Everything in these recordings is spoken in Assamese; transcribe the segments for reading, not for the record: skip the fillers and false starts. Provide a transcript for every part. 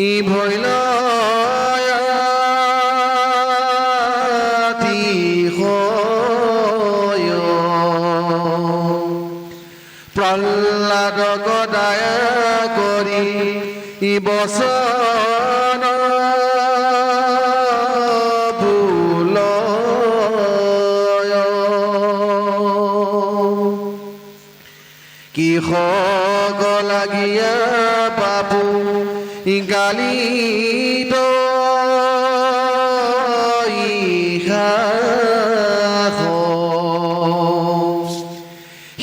ই ভৈল প্ৰহ্লাদ গদায় কৰি ই বচন কিহক লাগিয়া বাবু গালি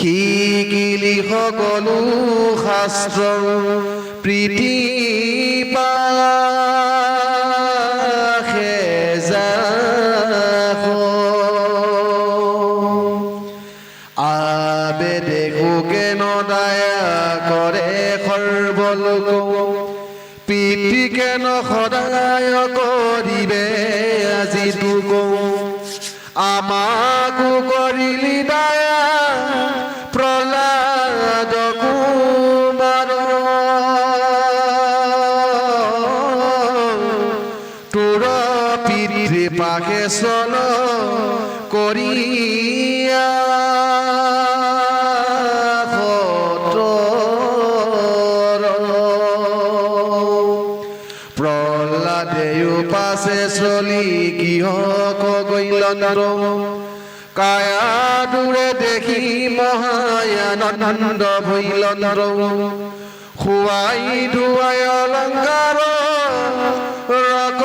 শিকিলি সকলো শাস্ত্ৰ প্ৰীতি পিতৃকেন সদায় কৰিবে আজি তোক আমাকো কৰিলি দায়া প্ৰহ্লাদ কুমাৰ তোৰ পিতৃ পাশে চল কৰিয়া পাছে চলি কিহক গৈলন কায়া দূৰে দেখি মহায়ানন্দ ভৈলন খুৱাই ধুৱাই অলংকাৰ ৰগ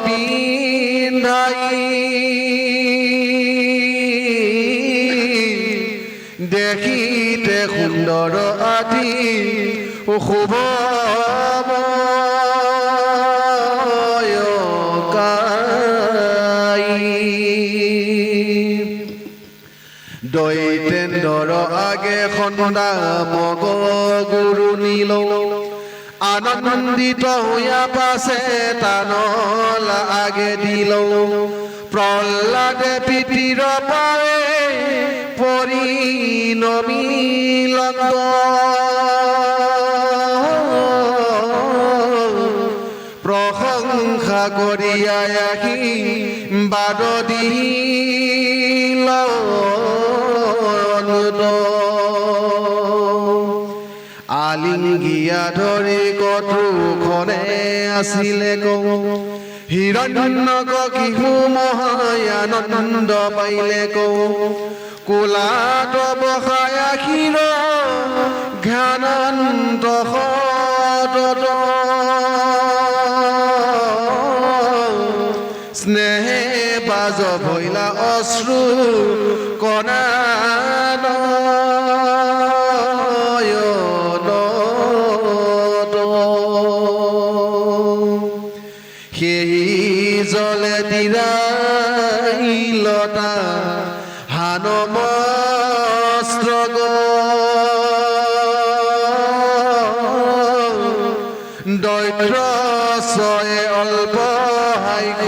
পিন্ধাই দেখিতে সুন্দৰ আদি শুভ দৈতেন্দ্ৰ আগে সন্দা মগ গুৰু নীল আনন্দিত হইয়া পাছে তানল আগে দিল প্ৰহ্লাদে পিতৃৰ পাৰে পৰি নমিলন প্ৰশংসা কৰিয়াই আহি বাদ দিল আলিংগিয়া ধৰি কটুখনে আছিলে হিৰণ্যক কিহু মহায়ানন্দ পাইলে কোলাত বসাই আখিৰ জ্ঞানন্ত সদত স্নেহে বাজ ভৈলা অশ্ৰু কণা সেই জলে দিৰাইলতা হানমস্ত্ৰ দৈত্ৰ ছয়ে অল্প হাইক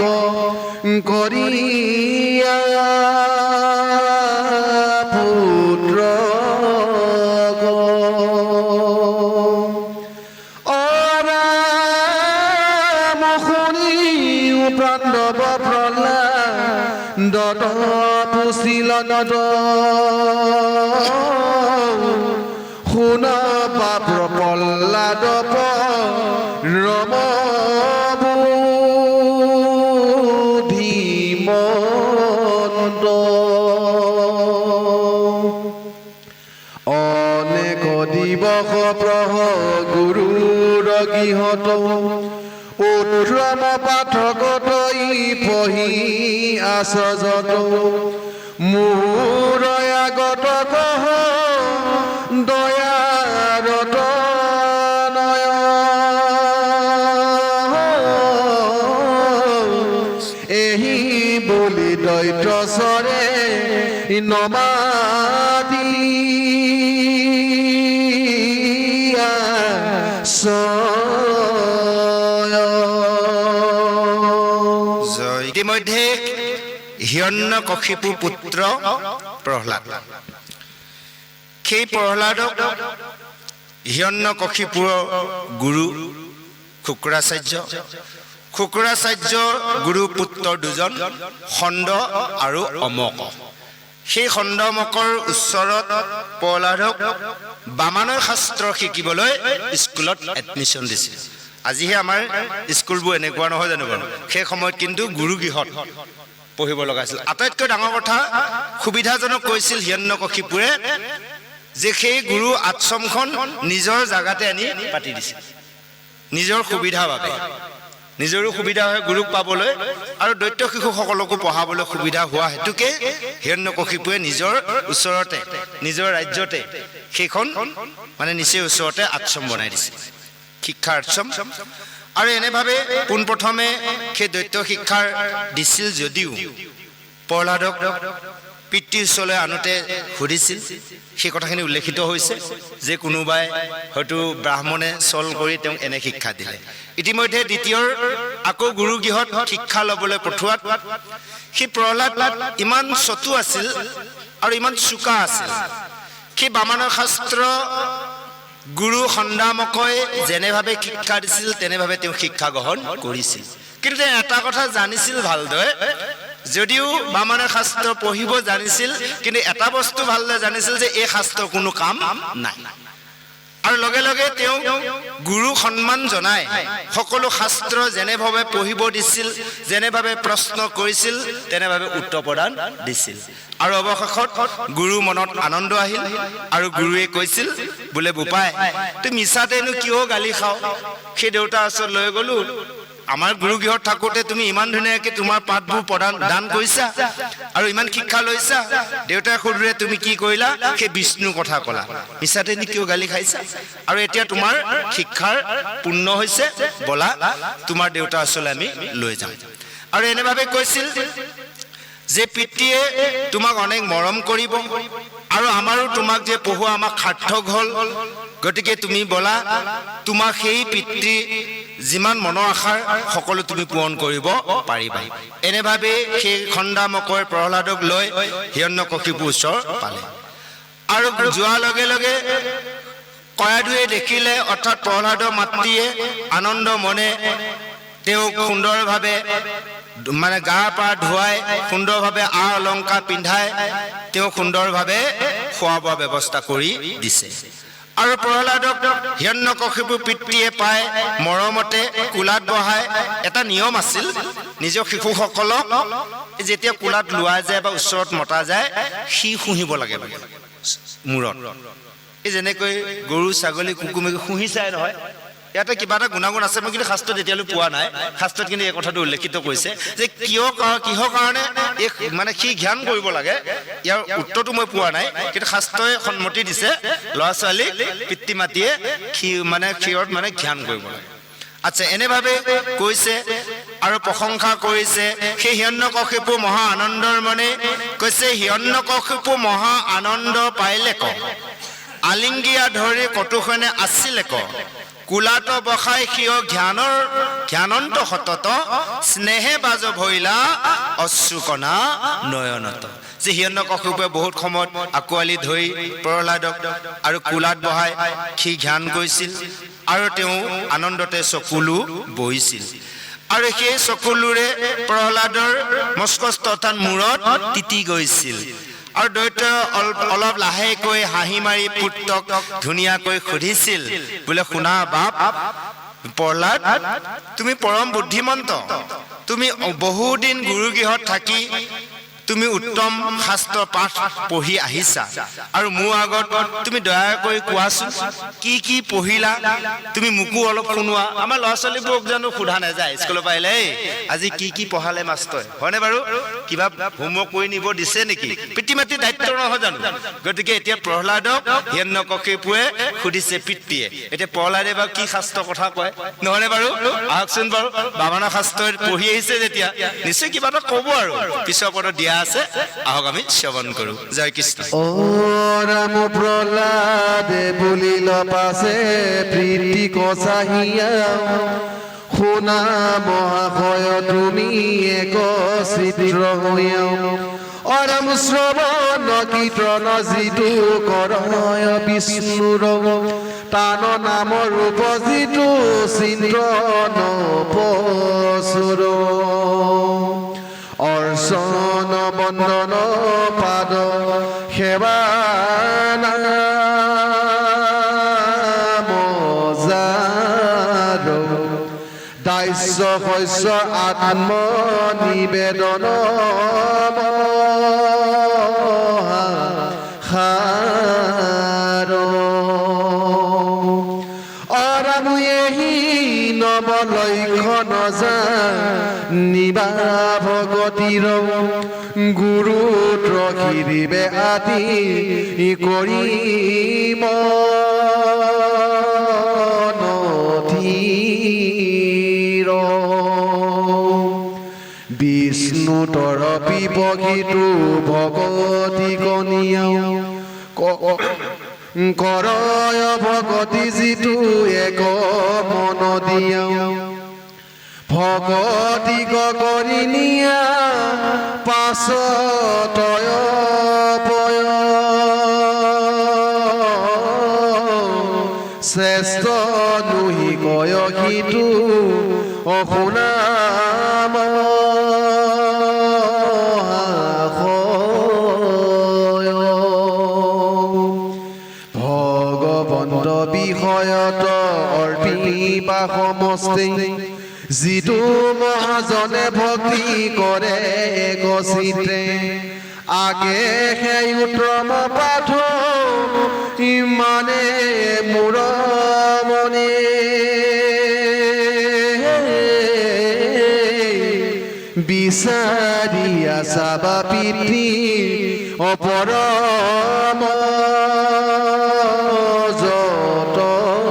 কৰিয়া পুত্ৰ পাণ্ডৱ প্ৰহ্লাদ পুছিল শুন বাপ প্ৰহ্লাদ ৰম বুদ্ধিমন্ত অনেক দিৱস প্ৰহ গুৰুৰ গৃহত উত্তম পাঠকত পঢ়ি আছ যত মোৰ আগত কহ দয়াৰত নয় এহি বুলি দৈত্য স্বৰে নমাদি ইতিমধ্যে হিৰণ্যকশিপুৰ পুত্ৰ প্ৰহ্লাদ, সেই প্ৰহ্লাদক হিৰণ্যকশিপুৰৰ গুৰু শুক্ৰাচাৰ্য গুৰু পুত্ৰ দুজন খণ্ড আৰু অমক। সেই খণ্ডমকৰ ওচৰত প্ৰহ্লাদক বামানয় শাস্ত্ৰ শিকিবলৈ স্কুলত এডমিশ্যন দিছিল। আজিহে আমাৰ স্কুলবোৰ এনেকুৱা নহয় জানো বাৰু? সেই সময়ত কিন্তু গুৰুগৃহত পঢ়িব লগা আছিল। আটাইতকৈ ডাঙৰ কথা সুবিধাজনক কৈছিল হিৰণ্যকশিপুৰে যে সেই গুৰু আশ্ৰমখন নিজৰ জাগাতে আনি পাতি দিছিল, নিজৰ সুবিধাৰ বাবে। নিজৰো সুবিধা হয় গুৰুক পাবলৈ আৰু দৈত্য শিশুসকলকো পঢ়াবলৈ সুবিধা হোৱা হেতুকে হিৰণ্যকশিপুৰে নিজৰ ওচৰতে, নিজৰ ৰাজ্যতে সেইখন মানে নিচেই ওচৰতে আশ্ৰম বনাই দিছিল, শিক্ষাৰ আশ্ৰম। আৰু এনেভাৱে পোনপ্ৰথমে সেই দৈত্য শিক্ষাৰ দিছিল যদিও প্ৰহ্লাদক পিতৃৰ ওচৰলৈ আনোতে সুধিছিল, সেই কথাখিনি উল্লেখিত হৈছে যে কোনোবাই হয়তো ব্ৰাহ্মণে চল কৰি তেওঁক এনে শিক্ষা দিলে। ইতিমধ্যে দ্বিতীয়ৰ আকৌ গুৰুগৃহত শিক্ষা ল'বলৈ পঠোৱাত সেই প্ৰহ্লাদ ইমান চতু আছিল আৰু ইমান চোকা আছিল, সেই বামানয় শাস্ত্ৰ গুৰু সন্দামকৈ যেনেভাৱে শিক্ষা দিছিল তেনেভাৱে তেওঁ শিক্ষা গ্ৰহণ কৰিছিল। কিন্তু তেওঁ এটা কথা জানিছিল ভালদৰে, যদিও বামানয় শাস্ত্ৰ পঢ়িব জানিছিল কিন্তু এটা বস্তু ভালদৰে জানিছিল যে এই শাস্ত্ৰ কোনো কাম নাই। আৰু লগে লগে তেওঁ গুৰু সন্মান জনাই সকলো শাস্ত্ৰ যেনেভাৱে পঢ়িব দিছিল, যেনেভাৱে প্ৰশ্ন কৰিছিল তেনেভাৱে উত্তৰ প্ৰদান দিছিল। আৰু অৱশেষত গুৰু মনত আনন্দ আহিল আৰু গুৰুৱে কৈছিল, বোলে বোপাই তুমি মিছাতেনো কিয় গালি খাওঁ? সেই দেউতাৰ ওচৰত লৈ গ'লো, আমাৰ গুৰুগৃহত থাকোঁতে তুমি ইমান ধুনীয়াকৈ তোমাৰ পাঠবোৰ দান কৰিছা আৰু ইমান শিক্ষা লৈছা। দেউতাই সুধিলে তুমি কি কৰিলা? সেই বিষ্ণুৰ কথা ক'লা, মিছাতেনো কিয় গালি খাইছা? আৰু এতিয়া তোমাৰ শিক্ষাৰ পূৰ্ণ হৈছে, বলা তোমাৰ দেউতাৰ ওচৰলৈ আমি লৈ যাম। আৰু এনেভাৱে কৈছিল যে পিতৃয়ে তোমাক অনেক মৰম কৰিব আৰু আমাৰো তোমাক যে পঢ়োৱা আমাক সাৰ্থক হ'ল, গতিকে তুমি বলা তোমাক সেই পিতৃ যিমান মনৰ আশাৰ সকলো তুমি পূৰণ কৰিব পাৰিবা। এনেভাৱে সেই খন্দামকৰ প্ৰহ্লাদক লৈ হিৰণ্যকশিপুৰ ওচৰ পালে। আৰু যোৱাৰ লগে লগে কয়াধুৱে দেখিলে, অৰ্থাৎ প্ৰহ্লাদৰ মাতৃয়ে আনন্দ মনে তেওঁক সুন্দৰভাৱে মানে গা পা ধুৱাই সুন্দৰভাৱে অলংকাৰ পিন্ধাই তেওঁ সুন্দৰভাৱে খোৱা বোৱা ব্যৱস্থা কৰি দিছে। আৰু প্ৰহ্লাদক হিৰণ্যকশিপুৰ পিতৃয়ে পাই মৰমতে কোলাত বহাই, এটা নিয়ম আছিল নিজৰ শিশুসকলক যেতিয়া কোলাত লোৱা যায় বা ওচৰত মতা যায় সি শুহিব লাগে বোলে মূৰত। এই যেনেকৈ গৰু ছাগলী কুকুমে শুহি চাই নহয়, ইয়াতে কিবা এটা গুণাগুণ আছে, মই কিন্তু শাস্ত্ৰত এতিয়ালৈ পোৱা নাই। শাস্ত্ৰত কিন্তু এই কথাটো উল্লেখিত কৰিছে যে কিহৰ কাৰণে এই মানে সি জ্ঞান কৰিব লাগে, ইয়াৰ উত্তৰটো মই পোৱা নাই, কিন্তু শাস্ত্ৰই সন্মতি দিছে ল'ৰা ছোৱালীক পিতৃ মাতৃয়ে ক্ষীৰত মানে জ্ঞান কৰিব লাগে। আচ্ছা, এনেভাৱে কৈছে আৰু প্ৰশংসা কৰিছে। সেই হিৰণ্যকশিপু মহা আনন্দৰ মনে কৈছে, হিৰণ্যকশিপু মহা আনন্দ পাইলে ক, আলিংগিয়া ধৰি কটুখনে আছিলে ক, কুলাত বসাই সিয় জ্ঞানন্ত সতত, স্নেহে বাজ ভৈলা অশ্ৰুকণা নয়নত। যে হিৰণ্যকশিপুৱে বহুত সময়ত আঁকোৱালি ধৰি প্ৰহ্লাদক আৰু কুলাত বহাই সি জ্ঞান কৰিছিল আৰু তেওঁ আনন্দতে চকুলো বহিছিল। আৰু সেই চকুলোৰে প্ৰহ্লাদৰ মস্কস্থ অৰ্থাৎ মূৰত তিতি গৈছিল। আৰু দৈত্য অলপ লাহেকৈ হাঁহি মাৰি পুত্ৰক ধুনীয়াকৈ সুধিছিল, বোলে শুনা বাপ প্ৰহ্লাদ, তুমি পৰম বুদ্ধিমন্ত, তুমি বহুদিন গুৰুগৃহত থাকি তুমি উত্তম শাস্ত্ৰ পাঠ পঢ়ি আহিছা আৰু মোৰ আগত তুমি দয়া কৰি কোৱাচোন কি কি পঢ়িলা, তুমি মোকো অলপ শুনোৱা। আমাৰ ল'ৰা ছোৱালীবোৰক জানো সোধা নাযায় স্কুলৰ পৰা আহিলে, আজি কি কি পঢ়ালে মাষ্টৰে, হয়নে বাৰু? কিবা হোমৱৰ্ক কৰি নিব দিছে নেকি? পিতৃ মাতৃৰ দায়িত্ব নহয় জানো? গতিকে এতিয়া প্ৰহ্লাদক হিৰণ্যকশিপুৱে সুধিছে পিতৃয়ে, এতিয়া প্ৰহ্লাদে বাৰু কি শাস্ত্ৰৰ কথা কয়, নহয়নে বাৰু? আহকচোন বাৰু, বামনা শাস্ত্ৰত পঢ়ি আহিছে যেতিয়া নিশ্চয় কিবা এটা ক'ব আৰু পিছৰ পদত দিয়া আছে। আহক আমি শ্ৰৱণ কৰো। জয় কৃষ্ণ। ও ৰাম প্ৰহ্লাদে বুলিল পাছে প্ৰীতি কচাহিয়া, শুনা মহাশয় তুমি এক চিত্ৰ হৈয়া, অৰাম শ্ৰৱণ কীৰ্তন যিটো কৰয় বিষ্ণুৰ, তান নামৰ ৰূপ যিটো চিন্ত্ৰণ পচুৰ অৰ্চন বন্দন পাদ সেৱা দাস্য শস্য আত্ম নিবেদন অৰামুয়েহি নৱলক্ষণ নিবা ভগতিৰ গুৰু ৰখিৰিবে আদি কৰিম বিষ্ণু তৰপি বগিটো ভগতি কনিয়াও কৰয় ভগতি যিটো এক মন দিয়াও ভগতি কৰি নিয়া পাছতয় পয় শ্ৰেষ্ঠ নুহি কয় সিটো অশুনাম ভগৱন্ত বিষয়ত অৰ্পিবা সমষ্টি যিটো মহাজনে ভক্তি কৰে গচিতে আগে সেই উত্তম পাঠ ইমানে মোৰ মনে বিচাৰিয়া চাবা পিতৃ অপৰম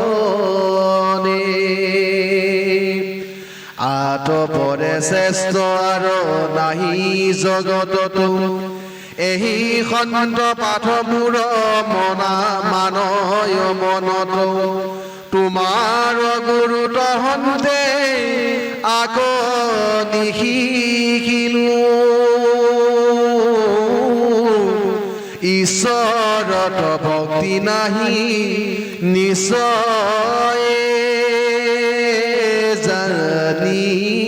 যতনে আতপৰে শ্ৰেষ্ঠ আৰু নাহি জগততো এহি খণ্ড পাঠ মোৰ মনা মানয় মনত তোমাৰ গুৰুত হন্তে আগ নিশিকিলো ঈশ্বৰত ভক্তি নাহি নিশ্চয় জানিলো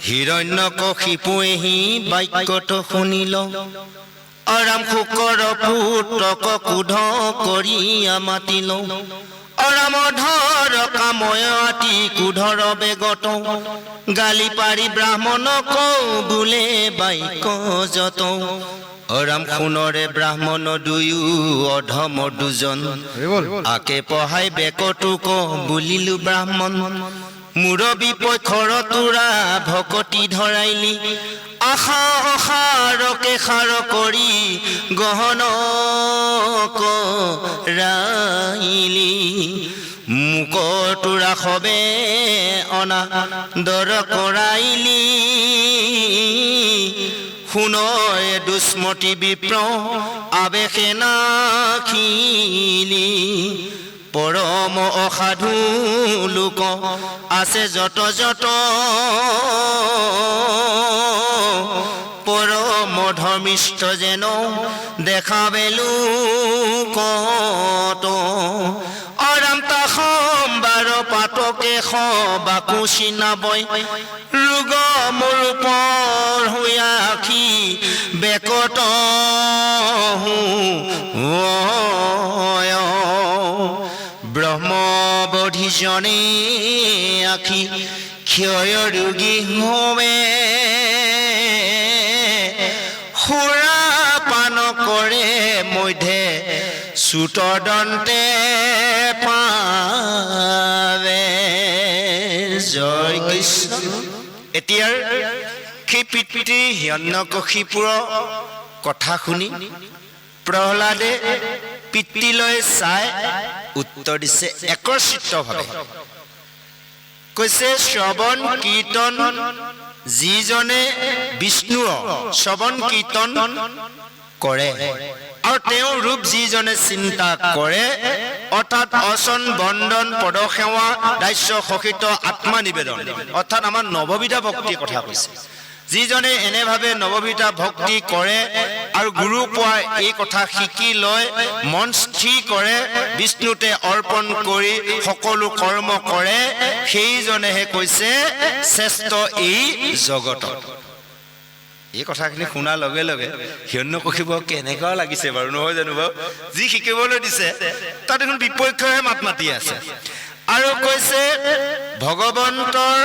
হিৰণ্যকশিপুৱেহি বাক্যটো শুনিল অৰাম শুকৰ পুত্ৰক ক্ৰোধ কৰি মাতিল অৰাম ধৰ কাময় আতি ক্ৰোধৰ বেগত গালি পাৰি ব্ৰাহ্মণক বোলে বাক্য যত অৰাম শুনৰে ব্ৰাহ্মণ দুয়ো অধম দুজন আকে পঢ়াই বেকটোক বুলিলো ব্ৰাহ্মণ মুৰবী পক্ষৰ তোৰা ভকতি ধৰাইলি আশা অসাৰকে সাৰ কৰি গহন কৰাইলি মুক তোৰা সবে অনাদৰ কৰাইলি শুনয় দুষ্মতি বিপ্ৰ আবেশে নাখিলি পৰম অসাধু লোক আছে যত যত পৰম ধৰ্মিষ্ঠ যেন দেখাবেলো কত অৰাম তা সম্বাৰ পাতকে বাকো চিনাবই ৰোগ মোৰ পৰ হৈ আখি বেকত ব্ৰহ্মবধিজনে আখি ক্ষয় ৰোগী হোমে সুৰা পান কৰে মধ্যে চুতদন্তে পাৱে জয় কৃষ্ণ। এতিয়াৰ সেই পিতৃ হিৰণ্যকশিপুৰৰ কথা শুনি প্ৰহ্লাদে পিতৃলৈ চাই উত্তৰ দিছে একচিত্তভাৱে কৈছে শ্ৰৱণ কীৰ্তন যিজনে বিষ্ণুৰ শ্ৰৱণ কীৰ্তন কৰে আৰু তেওঁৰ ৰূপ যিজনে চিন্তা কৰে অৰ্থাৎ অচন বন্দন পদসেৱা দাস্য সহিত আত্মা নিবেদন অৰ্থাৎ আমাৰ নৱবিধা ভক্তিৰ কথা কৈছে যিজনে এনেভাৱে নৱবিধা ভক্তি কৰে আৰু গুৰু পোৱাৰ এই কথা শিকি লয়, মন স্থিৰ কৰে, বিষ্ণুতে অৰ্পণ কৰি সকলো কৰ্ম কৰে, সেইজনেহে কৈছে শ্ৰেষ্ঠ এই জগতত। এই কথাখিনি শুনাৰ লগে লগে হিৰণ্যকশিপুৰ কেনেকুৱা লাগিছে বাৰু, নহয় জানো বাৰু? যি শিকিবলৈ দিছে তাত দেখোন বিপক্ষহে মাত মাতি আছে। আৰু কৈছে ভগৱন্তৰ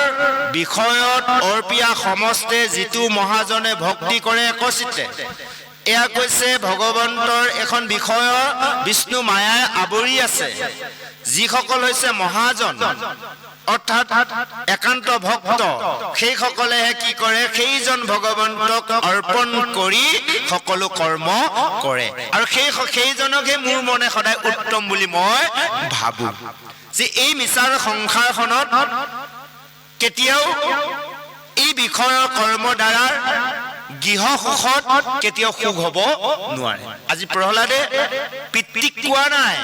বিষয়ত অৰ্পিয়া সমস্তে যিটো মহাজনে ভক্তি কৰে একচিত্তে। এয়া কৈছে ভগৱন্তৰ এখন বিষয় বিষ্ণু মায়াই আৱৰি আছে। যিসকল হৈছে মহাজন অৰ্থাৎ একান্ত ভক্ত, সেইসকলেহে কি কৰে, সেইজন ভগৱন্তক অৰ্পণ কৰি সকলো কৰ্ম কৰে। আৰু সেইজনকহে মোৰ মনে সদায় উত্তম বুলি মই ভাবো। যে এই মিছাৰ সংসাৰখনত কেতিয়াও এই বিষয়ৰ কৰ্ম দ্বাৰা গৃহ সুখত কেতিয়াও সুখ হ'ব নোৱাৰে। আজি প্ৰহ্লাদে পিতৃক কোৱা নাই,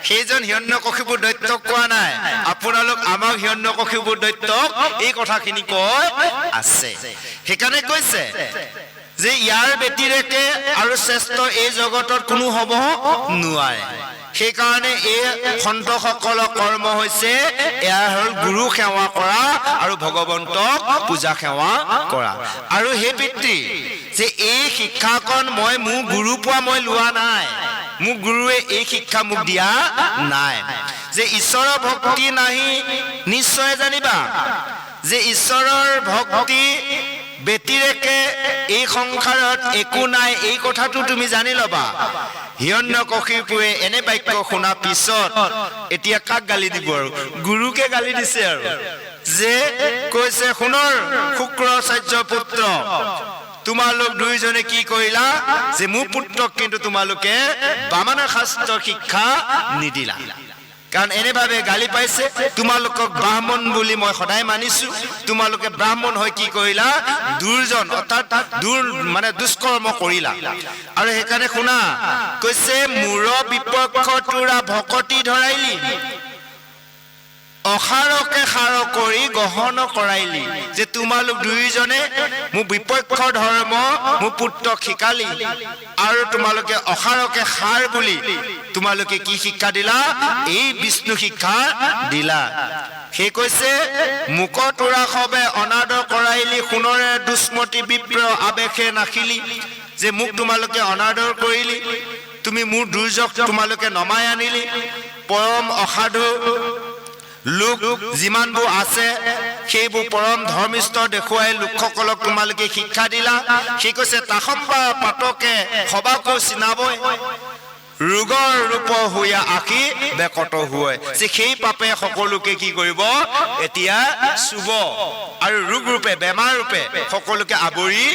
সেইজন হিৰণ্যকশিপুৰ দৈত্যক কোৱা নাই, আপোনালোক আমাক হিৰণ্যকশিপুৰ দৈত্যক এই কথাখিনি কৈ আছে। সেইকাৰণে কৈছে যে ইয়াৰ ব্যতিৰেকে আৰু শ্ৰেষ্ঠ এই জগতত কোনো হ'ব নোৱাৰে। সেইকাৰণে এই সন্তসকলৰ কৰ্ম হৈছে এয়া হ'ল গুৰু সেৱা কৰা আৰু ভগৱন্তক পূজা সেৱা কৰা। আৰু সেই পিতৃ যে এই শিক্ষাকণ মই মোৰ গুৰু পোৱা মই লোৱা নাই, মোক গুৰুৱে এই শিক্ষা মোক দিয়া নাই। যে ঈশ্বৰৰ ভক্তি নাহি নিশ্চয় জানিবা, যে ঈশ্বৰৰ ভক্তি ব্যতিৰেকে এই সংসাৰত একো নাই, এই কথাটো তুমি জানি ল'বা। হিৰণ্যকশিপুৰে এনে বাক্য শুনা পিছত এতিয়া কাক গালি দিব? আৰু গুৰুকে গালি দিছে। আৰু যে কৈছে শুনৰ শুক্ৰাচাৰ্য পুত্ৰ, তোমালোক দুইজনে কি কৰিলা, যে মোৰ পুত্ৰক কিন্তু তোমালোকে বামন শাস্ত্ৰ শিক্ষা নিদিলা। কাৰণ এনেভাৱে গালি পাইছে, তোমালোকক ব্ৰাহ্মণ বুলি মই সদায় মানিছো, তোমালোকে ব্ৰাহ্মণ হৈ কি কৰিলা, দুৰ্জন অৰ্থাৎ দুষ্কৰ্ম কৰিলা। আৰু সেইকাৰণে শুনা, কৈছে মূৰ বিপক্ষ তোৰা ভকতি ধৰাইলি, অসাৰকে সাৰ কৰি গহন কৰাইলি। যে তোমালোক দুইজনে মোৰ বিপক্ষ ধৰ্ম মোৰ পুত্ৰক শিকালি, আৰু তোমালোকে অসাৰকে সাৰ বুলি তোমালোকে কি শিক্ষা দিলা, এই বিষ্ণু শিক্ষা দিলা। সেই কৈছে মুক তোৰা সবে অনাদৰ কৰাইলি, সোণৰে দুষ্মতি বিপ্ৰ আৱেশে নাখিলি। যে মোক তোমালোকে অনাদৰ কৰিলি, তুমি মোৰ দুৰ্যক তোমালোকে নমাই আনিলি। পৰম অসাধু লোক যিমানবোৰ আছে সেইবোৰ পৰম ধৰ্মিষ্ঠ দেখুৱাই লোকসকলক তোমালোকে শিক্ষা দিলা। সি কৈছে তাসম্বা পাতকে সবাকো চিনাবই, ৰোগৰ ৰূপ হৈয়া আঁকি বেকত হুৱে। যে সেই পাপে সকলোকে কি কৰিব, এতিয়া চুব আৰু ৰোগ ৰূপে বেমাৰ ৰূপে সকলোকে আৱৰি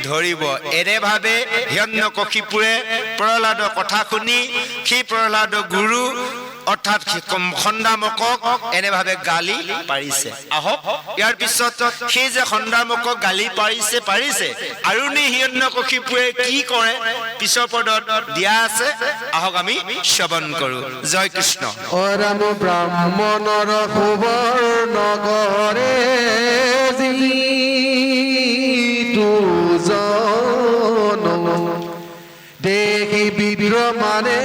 ধৰিব। এনেভাৱে হিৰণ্যকশিপুৰে প্ৰহ্লাদৰ কথা শুনি সেই প্ৰহ্লাদ গুৰু অৰ্থাৎ খণ্ডামকক এনেভাৱে গালি পাৰিছে। আহক ইয়াৰ পিছত সেই যে খণ্ডামকক গালি পাৰিছে আৰু নি হিৰণ্যকশিপুৰে কি কৰে পিছৰ পদত দিয়া আছে। আহক আমি শ্ৰৱণ কৰো। জয় কৃষ্ণ। অৰাম ব্ৰাহ্মণৰ সুবৰ্ণ কৰে জন, দেখি বিদ্ৰ মানে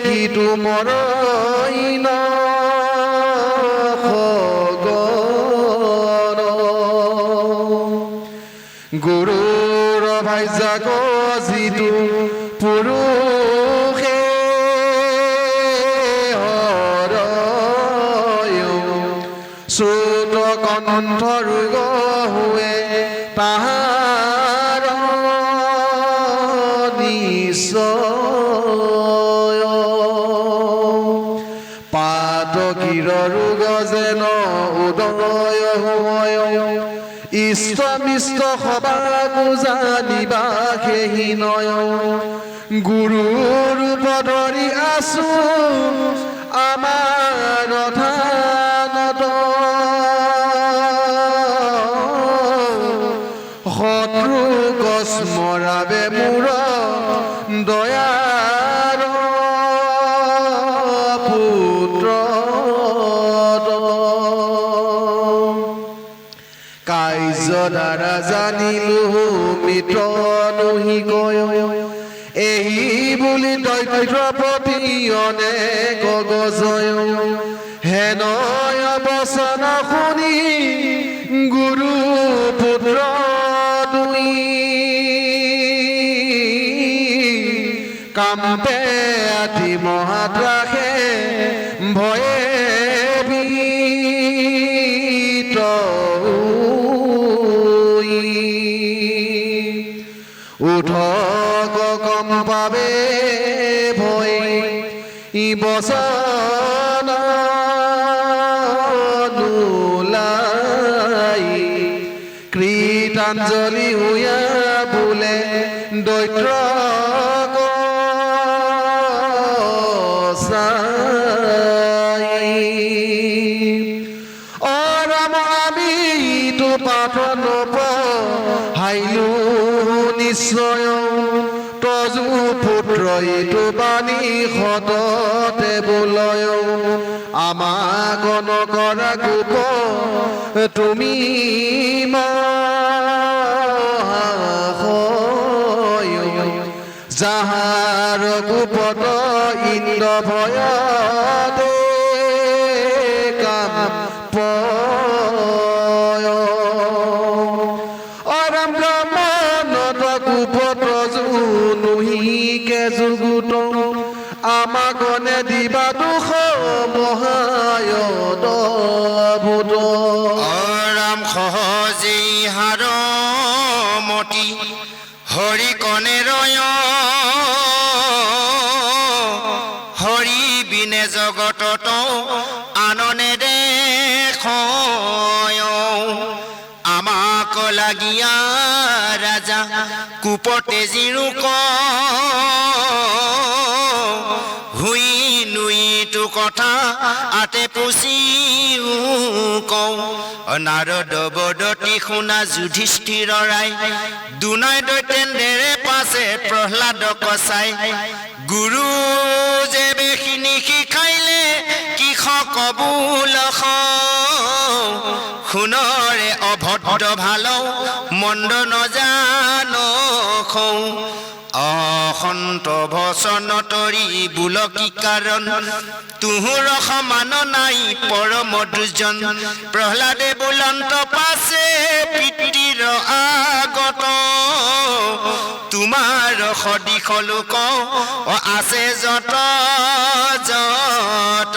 সিটো মৰইন খগন, গুৰুৰ ভাইজাক যিটো পুৰুষে হৰয়, শ্ৰুত কণ্ঠ ৰোগ হুৱে তাহাৰ নিশ্চয়, পাতকীৰ ৰোগ যেন উদয় হয়, ইষ্ট মিষ্ট সবাকো জানিবা সেহি নয়, গুৰু ৰূপ ধৰি আছো আমাৰ থানত, শত্ৰু কস্মৰাবে মূৰ দয়াৰ পুত্ৰ, কাৰ্য দ্বাৰা জানিলো পবিত্ৰ নুহি কয় এই বুলি দৈত্যপতি অনেক গজয় হেনয় বচন শুনি গুৰু পুত্ৰ দুই কাম্পে আতি মহাত্ৰাসে ভয়ে ভীত উঠক কম্পাবে ভয় বচন নোলাই কৃতাঞ্জলি হুয়া বোলে দৈত্ৰ নিশ্চয় তজু পুত্ৰ এইটো বাণী সততে বোলয় আমাক নকৰা কোপ তুমি মহাশয় যাহাৰ কোপত ইন্দ্ৰ ভয়তে কাম যুগুত আমাকনে দিবা দুখ মহায়ত ভূত ৰাম সহজে হাৰমতি হৰি কনে ৰয় হৰি বিনে জগতত আননে দেখয় আমাক লাগিয়া ৰাজা কুপতে জিৰুক হুই নুইটো কথা আতে পুচিও কওঁ নাৰদ বদতি শুনা যুধিষ্ঠিৰ ৰাই দুনাই দৈতেন্দ্ৰে পাছে প্ৰহ্লাদ কচাই গুৰু যে বেখিনি শিকাইলে কিষ কবুল শুনৰে অভদ্ৰ ভাল মন্দ নজান অসন্ত ভচন তৰি বোল কি কাৰণ তুহুৰ সমান নাই পৰম দুৰ্জন প্ৰহ্লাদে বুলন্ত পাছে পিতৃৰ আগত তোমাৰ সদিশ লোক আছে যত যত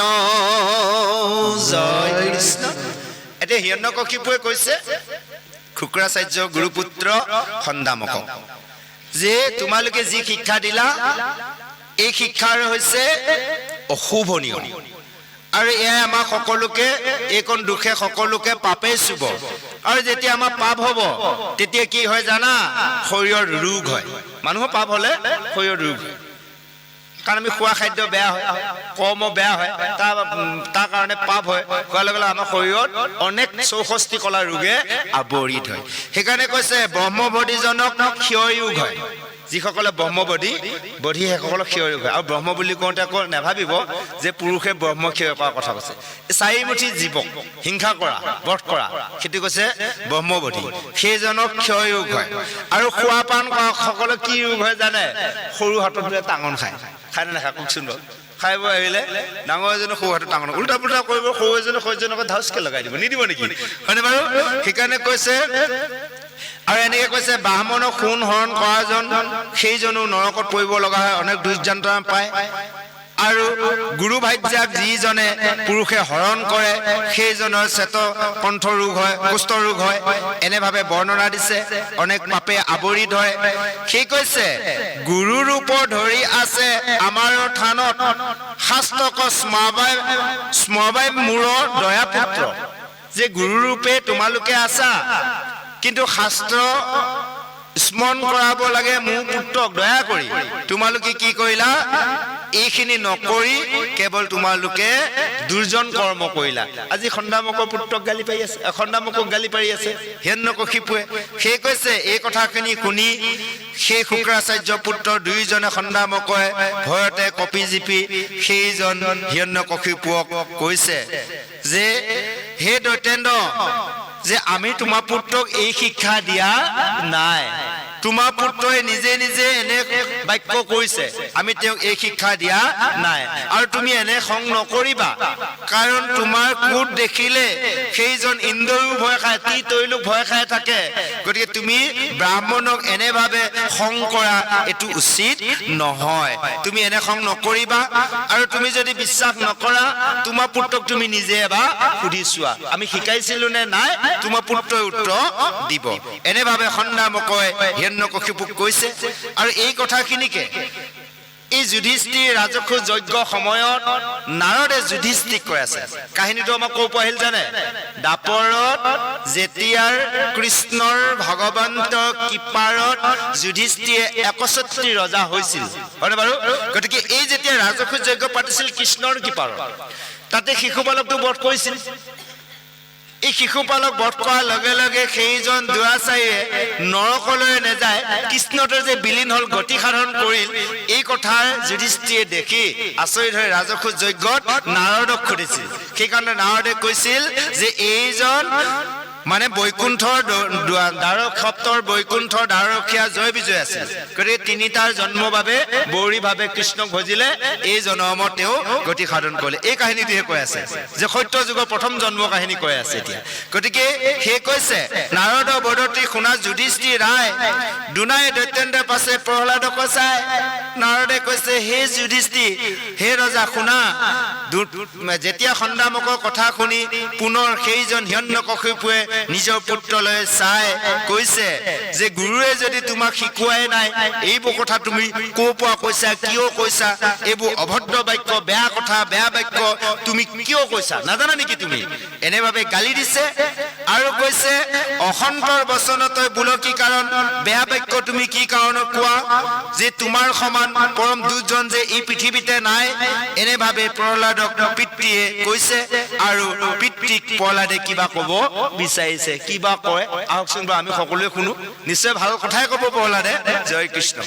জয় কৃষ্ণ। এতিয়া হিৰণ্যকশিপুৱে কৈছে শুক্ৰাচাৰ্য গুৰুপুত্ৰ সন্দামকক যে তোমালোকে যি শিক্ষা দিলা এই শিক্ষাৰ হৈছে অশুভনীয় আৰু এয়াই আমাক সকলোকে এইকণ দুখে সকলোকে পাপে চুব আৰু যেতিয়া আমাৰ পাপ হ'ব তেতিয়া কি হয় জানা শৰীৰৰ ৰোগ হয় মানুহৰ পাপ হ'লে শৰীৰৰ ৰোগ হয় কাৰণ আমি খোৱা খাদ্য বেয়া হয় কৰ্ম বেয়া হয় তাৰ কাৰণে পাপ হয় খোৱাৰ লগে লগে আমাৰ শৰীৰত অনেক 64 কলা ৰোগে আৱৰি ধৰে সেইকাৰণে কৈছে ব্ৰহ্মবদীজনক ক্ষয়য়োগ হয় যিসকলে ব্ৰহ্মবদী বধি সেইসকলক ক্ষয়য়োগ হয় আৰু ব্ৰহ্ম বুলি কওঁতে আকৌ নাভাবিব যে পুৰুষে ব্ৰহ্ম ক্ষয় কৰাৰ কথা কৈছে চাৰিমুঠি জীৱক হিংসা কৰা বধ কৰা সেইটো কৈছে ব্ৰহ্মবদী সেইজনক ক্ষয়য়োগ হয় আৰু খোৱা পান কৰা সকলে কি ৰোগ হয় জানে সৰু হাতত টাঙন খায় খাই নাখায় কওকচোন বাৰু খাই বৈ আহিলে ডাঙৰ এজনে সৰু হাতত টাঙন উল্টা পুল্টা কৰিব সৰু এজনে সৰুজনক ধাউচকে লগাই দিব নিদিব নেকি হয়নে বাৰু সেইকাৰণে কৈছে আৰু এনেকে কৈছে ব্ৰাহ্মণক খুন হৰণ কৰাজন সেইজনো নৰকত পৰিব লগা হয় অনেক দুৰ্যন্ত্ৰণা পায় আৰু গুৰু ভাজ্যাক যিজনে পুৰুষে হৰণ কৰে সেইজনৰ চেত কণ্ঠ ৰোগ হয় কুষ্ঠ ৰোগ হয় এনেভাৱে বৰ্ণনা দিছে অনেক পাপে আৱৰি ধৰে সেই কৈছে গুৰু ৰূপ ধৰি আছে আমাৰ থানত শাস্ত্ৰক স্মৰবাই মূৰৰ দয়া পুত্ৰ যে গুৰু ৰূপে তোমালোকে আছা কিন্তু শাস্ত্ৰ স্মৰণ কৰাব লাগে মোৰ পুত্ৰক দয়া কৰি তোমালোকে কি কৰিলা এইখিনি নকৰি কেৱল তোমালোকে দুৰ্জন কৰ্ম কৰিলা আজি খণ্ডামকৰ পুত্ৰক গালি পাৰি আছে খণ্ডামকক গালি পাৰি আছে হিৰণ্যকশিপুৱে সেই কৈছে এই কথাখিনি শুনি সেই শুক্ৰাচাৰ্য পুত্ৰ দুইজনে খণ্ডামকে ভয়তে কপি জিপি সেইজন হিৰণ্যকশিপুৱক কৈছে যে হে দৈতেন্দ্ৰ যে আমি তোমাৰ পুত্ৰক এই শিক্ষা দিয়া নাই তোমাৰ পুত্ৰই নিজে নিজে এনে বাক্য কৈছে, আমি তেওঁক এই শিক্ষা দিয়া নাই। আৰু তুমি এনে খং নকৰিবা, কাৰণ তোমাৰ কোট দেখিলে সেইজন ইন্দ্ৰও ভয় খায়, তৈলোক ভয় খাই থাকে। গতিকে তুমি ব্ৰাহ্মণক এনেভাৱে খং কৰা এইটো উচিত নহয়। তুমি এনে খং নকৰিবা। আৰু তুমি যদি বিশ্বাস নকৰা, তোমাৰ পুত্ৰক তুমি নিজে এবাৰ সুধি চোৱা, আমি শিকাইছিলো নে নাই, তোমাৰ পুত্ৰই উত্তৰ দিব। এনেভাৱে সন্ধামকই হিৰণ্যকশিপুক কৈছে। আৰু এই কথাখিনিকে এই যুধিষ্ঠিৰ ৰাজসূয় যজ্ঞ সময়ত নাৰদে যুধিষ্ঠিক কৈ আছে। কাহিনীটো আমাক ক'ৰ পৰা আহিল জানে? দাপৰত যেতিয়াৰ কৃষ্ণৰ ভগৱন্ত কৃপাৰত যুধিষ্ঠিৰে 61 ৰজা হৈছিল, হয়নে বাৰু? গতিকে এই যেতিয়া ৰাজসূয় যজ্ঞ পাতিছিল কৃষ্ণৰ কৃপাৰত, তাতে শিশুপালকটো বধ কৰিছিল। এই শিশুপালক বধ কৰাৰ লগে লগে সেইজন দুৰাচাৰীয়ে নৰকলৈ নেযায়, কৃষ্ণতে যে বিলীন হল, গতি সাধন কৰিল, এই কথাৰ যুধিষ্ঠিৰে দেখি আচৰিত হৈ ৰাজসূয় যজ্ঞত নাৰদক সুধিছিল। সেইকাৰণে নাৰদে কৈছিল যে এইজন মানে বৈকুণ্ঠৰ দ্বাৰক সপ্তৰ বৈকুণ্ঠৰ দ্বাৰৰখীয়া জয় বিজয় আছিল। গতিকে তিনিটাৰ জন্মৰ বাবে বৌৰীভাৱে কৃষ্ণক ভজিলে, এই জন্মত তেওঁ গতি সাধন কৰিলে। এই কাহিনীটোহে কৈ আছে যে সত্য যুগৰ প্ৰথম জন্ম কাহিনী কৈ আছে এতিয়া। গতিকে সেই কৈছে নাৰদ বদতি শুনা যুধিষ্ঠিৰ ৰায়, দুনাই দৈত্যেন্দ্ৰ পাছে প্ৰহ্লাদক চাই। নাৰদে কৈছে, হে যুধিষ্ঠিৰ, হে ৰজা শুনা। যেতিয়া সন্ধামকৰ কথা শুনি পুনৰ সেইজন হিৰণ্যকশিপুৱে নিজৰ পুত্ৰলৈ চাই কৈছে যে গুৰুৱে যদি তোমাক শিকোৱাই নাই, এইবোৰ কথা তুমি ক'ৰ পৰা কৈছা, কিয় কৈছা? এইবোৰ অভদ্ৰ বাক্য, বেয়া কথা, বেয়া বাক্য তুমি কিয় কৈছা, নাজানা নেকি তুমি? এনেভাৱে গালি দিছে। আৰু কৈছে অসন্তৰ বচন তই বোল কি কাৰণ, বেয়া বাক্য তুমি কি কাৰণত কোৱা, যে তোমাৰ সমান পৰম দুৰ্জন যে এই পৃথিৱীতে নাই। এনেভাৱে প্ৰহ্লাদক পিতৃয়ে কৈছে। আৰু পিতৃক প্ৰহ্লাদে কিবা ক'ব বিচাৰিছে, কিবা কয় আহকচোন বাৰু আমি সকলোৱে শুনো। নিশ্চয় ভাল কথাই ক'ব প্ৰহ্লাদে। জয় কৃষ্ণ।